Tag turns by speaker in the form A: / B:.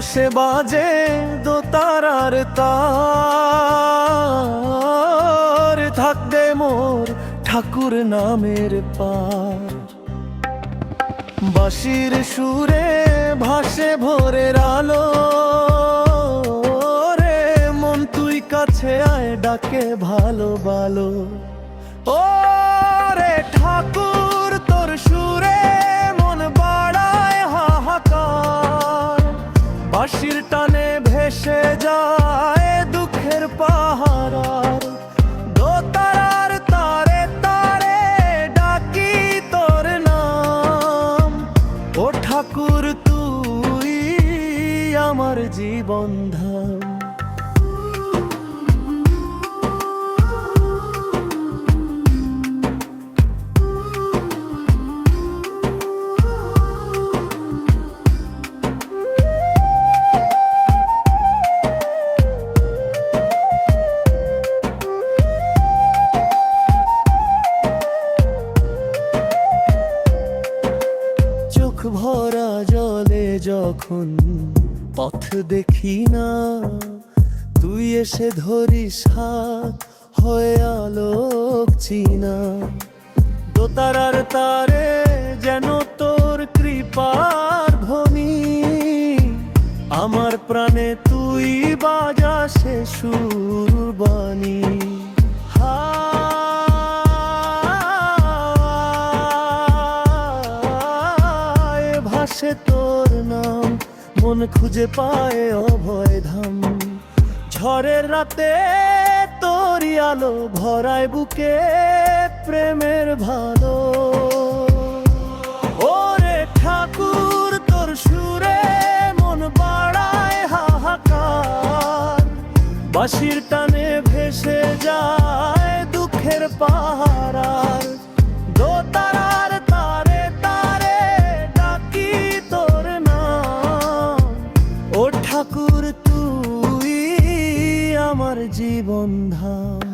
A: পাশে বাজে দোতারার তার, থাকবে মোর ঠাকুর নামের পার। বাঁশির সুরে ভাসে ভোরের আলো রে, মন তুই কাছে আয় ডাকে ভালো ভালো। ও রে ঠাকুর তোর সুরে মন বাড়ায় হাহাকার, বাঁশির টানে ভেসে যায় দুঃখের পাহাড়। দোতারার তারে তারে ডাকি তোর নাম, ও ঠাকুর তুই আমার জীবন ধাম। চোখ ভরা জলে যখন পথ দেখি না, তুই এসে ধরিস হাত হয়ে আলোক চিনা। দোতারার তারে যেন তোর কৃপার ধ্বনি, আমার প্রাণে তুই বাজাসে সুরবাণী। ভাসে তোর নাম, মন খুঁজে পায় অভয় ধাম। ঝড়ের রাতে তোরই আলো ভরায় বুকে প্রেমের ভালো। ওরে ঠাকুর তোর সুরে মন বাড়ায় হাহাকার, বাঁশির টানে ভেসে যায় দুঃখের পাহাড়। দোতারার তারে তারে ডাকি তোর নাম, ও ঠাকুর তুই আমার জীবন ধাম।